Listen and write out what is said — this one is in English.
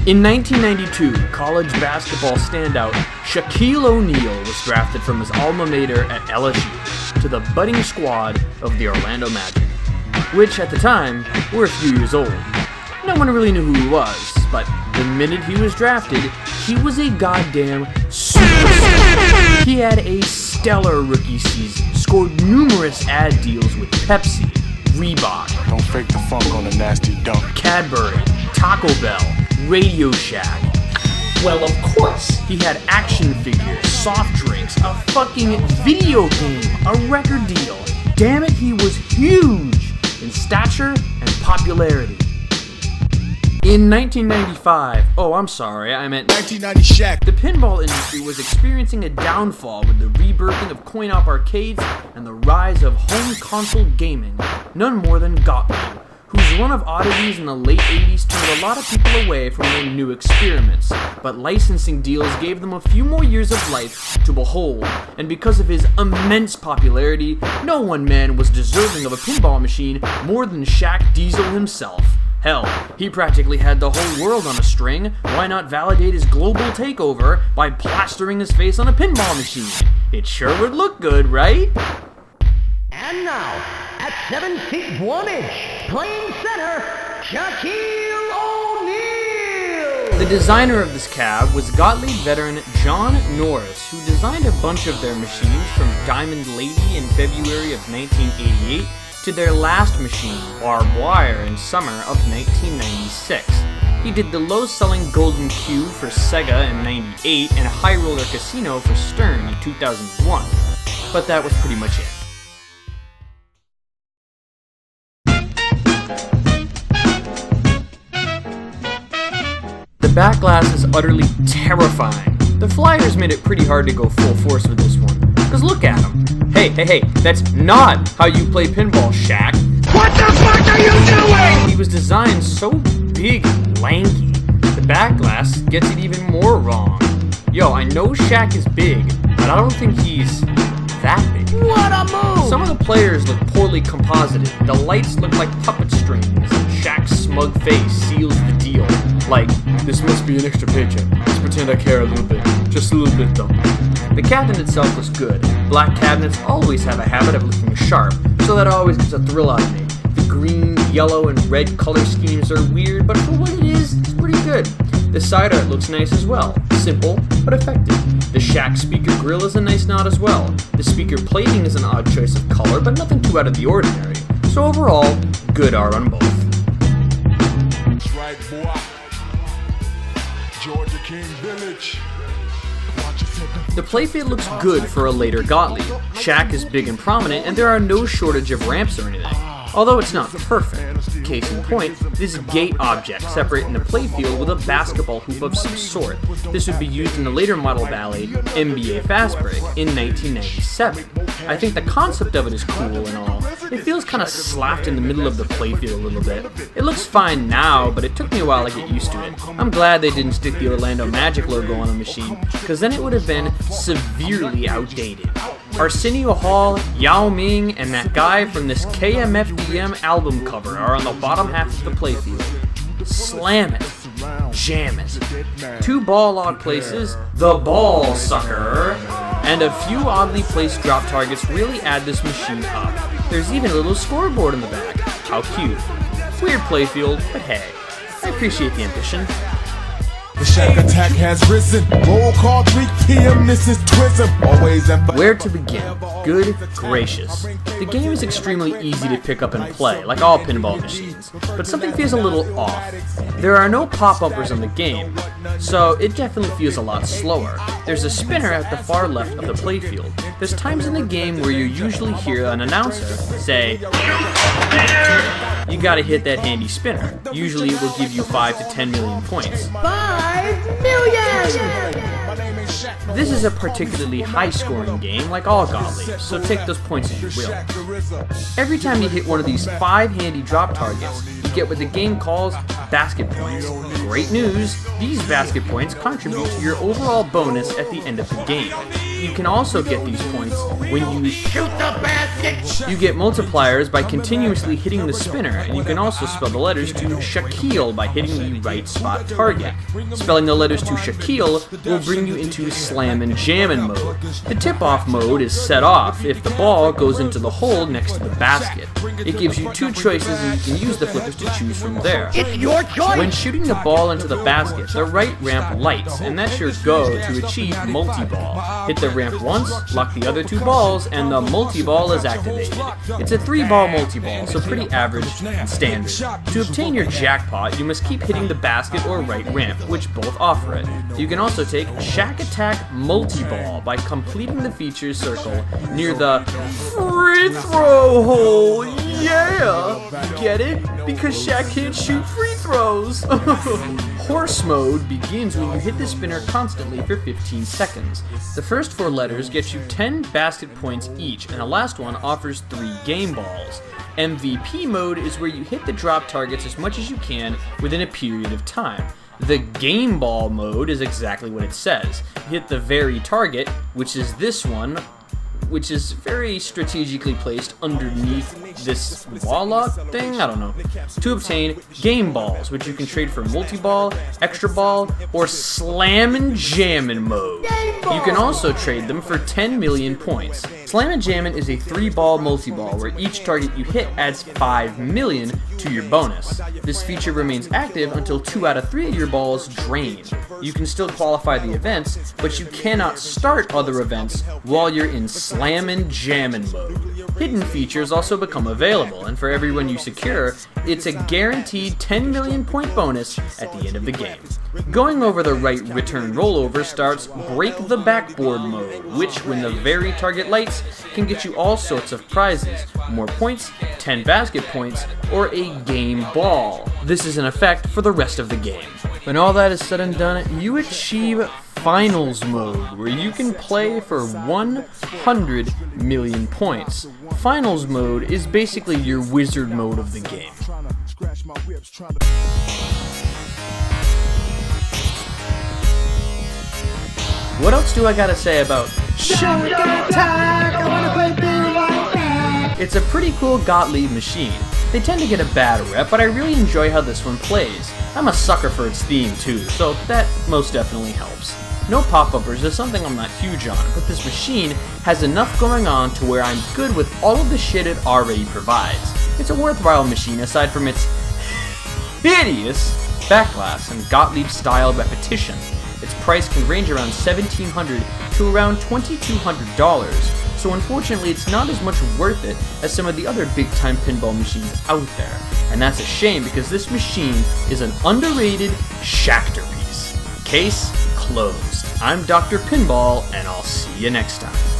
In 1992, college basketball standout Shaquille O'Neal was drafted from his alma mater at LSU to the budding squad of the Orlando Magic, which at the time were a few years old. No one really knew who he was, but the minute he was drafted, he was a goddamn superstar. He had a stellar rookie season, scored numerous ad deals with Pepsi, Reebok, don't fake the funk on a nasty dunk, Cadbury, Taco Bell, Radio Shack. Well, of course. He had action figures, soft drinks, a fucking video game, a record deal. Damn it, he was huge in stature and popularity. In 1995, I meant 1990 Shaq. The pinball industry was experiencing a downfall with the rebirthing of coin-op arcades and the rise of home console gaming, none more than Gottlieb, whose run of oddities in the late 80s turned a lot of people away from their new experiments, but licensing deals gave them a few more years of life to behold, and because of his immense popularity, no one man was deserving of a pinball machine more than Shaq Diesel himself. Hell, he practically had the whole world on a string. Why not validate his global takeover by plastering his face on a pinball machine? It sure would look good, right? And now, at 7 feet 1 inch, playing center, Shaquille O'Neal! The designer of this cab was Gottlieb veteran John Norris, who designed a bunch of their machines from Diamond Lady in February of 1988 to their last machine, Barbed Wire, in summer of 1996. He did the low-selling Golden Cube for Sega in 98 and High Roller Casino for Stern in 2001. But that was pretty much it. The back glass is utterly terrifying. The flyers made it pretty hard to go full force with this one. Cause look at him. Hey, that's not how you play pinball, Shaq. What the fuck are you doing? He was designed so big and lanky. The back glass gets it even more wrong. Yo, I know Shaq is big, but I don't think he's that big. What a move! Some of the players look poorly composited. The lights look like puppet strings, and Shaq's smug face seals the deal. Like, this must be an extra paycheck. Let's pretend I care a little bit. Just a little bit, though. The cabinet itself was good. Black cabinets always have a habit of looking sharp, so that always gets a thrill out of me. The green, yellow, and red color schemes are weird, but for what it is, it's pretty good. The side art looks nice as well. Simple, but effective. The Shaq speaker grill is a nice nod as well. The speaker plating is an odd choice of color, but nothing too out of the ordinary. So overall, good art on both. That's right, boy. Georgia King Village. The Playfield looks good for a later Gottlieb. Shaq is big and prominent, and there are no shortage of ramps or anything. Although it's not perfect. Case in point, this gate object separating the playfield with a basketball hoop of some sort. This would be used in the later model ballet, NBA Fast Break, in 1997. I think the concept of it is cool and all. It feels kind of slapped in the middle of the playfield a little bit. It looks fine now, but it took me a while to get used to it. I'm glad they didn't stick the Orlando Magic logo on the machine, because then it would have been severely outdated. Arsenio Hall, Yao Ming, and that guy from this KMFDM album cover are on the bottom half of the playfield. Slam it. Jam it. 2 ball log places, the ball sucker, and a few oddly placed drop targets really add this machine up. There's even a little scoreboard in the back. How cute. Weird playfield, but hey, I appreciate the ambition. The Shaq Attaq has risen. Roll call 3 p.m. This is Twism. Always and Where to begin? Good gracious. The game is extremely easy to pick up and play, like all pinball machines, but something feels a little off. There are no pop-uppers in the game, so it definitely feels a lot slower. There's a spinner at the far left of the playfield. There's times in the game where you usually hear an announcer say, you gotta hit that handy spinner. Usually it will give you 5 to 10 million points. 5 million! This is a particularly high-scoring game, like all Gottliebs, so take those points as you will. Every time you hit one of these 5 handy drop targets, you get what the game calls basket points. Great news, these basket points contribute to your overall bonus at the end of the game. You can also get these points When you Shoot the basket! You get multipliers by continuously hitting the spinner, and you can also spell the letters to Shaquille by hitting the right spot target. Spelling the letters to Shaquille will bring you into Slammin' Jammin' mode. The tip-off mode is set off if the ball goes into the hole next to the basket. It gives you two choices, and you can use the flippers to choose from there. It's your choice! When shooting the ball into the basket, the right ramp lights, and that's your go to achieve multi-ball. Hit the ramp once, lock the other two balls, and the multi-ball is activated. It's a 3-ball multi-ball, so pretty average and standard. To obtain your jackpot, you must keep hitting the basket or right ramp, which both offer it. You can also take Shaq Attaq multi-ball by completing the features circle near the free throw hole. Yeah! Get it? Because Shaq can't shoot free throws! Horse mode begins when you hit the spinner constantly for 15 seconds. The first 4 letters get you 10 basket points each, and the last one offers 3 game balls. MVP mode is where you hit the drop targets as much as you can within a period of time. The game ball mode is exactly what it says. Hit the very target, which is this one, which is very strategically placed underneath this wall lock thing, I don't know, to obtain game balls, which you can trade for multi-ball, extra ball, or slammin' jammin' mode. You can also trade them for 10 million points. Slammin' jammin' is a 3-ball multi-ball where each target you hit adds 5 million to your bonus. This feature remains active until 2 out of 3 of your balls drain. You can still qualify the events, but you cannot start other events while you're in Slammin' Jammin' mode. Hidden features also become available, and for everyone you secure, it's a guaranteed 10 million point bonus at the end of the game. Going over the right return rollover starts Break the Backboard mode, which, when the very target lights, can get you all sorts of prizes, more points, 10 basket points, or a game ball. This is in effect for the rest of the game. When all that is said and done, you achieve Finals mode, where you can play for 100 million points. Finals mode is basically your wizard mode of the game. What else do I gotta say about Shaq Attaq? I wanna play big like that. It's a pretty cool Gottlieb machine. They tend to get a bad rep, but I really enjoy how this one plays. I'm a sucker for its theme too, so that most definitely helps. No pop-uppers is something I'm not huge on, but this machine has enough going on to where I'm good with all of the shit it already provides. It's a worthwhile machine aside from its hideous backglass and Gottlieb-style repetition. Its price can range around $1,700 to around $2,200, so unfortunately it's not as much worth it as some of the other big-time pinball machines out there. And that's a shame because this machine is an underrated Shaqter piece. Case closed. I'm Dr. Pinball, and I'll see you next time.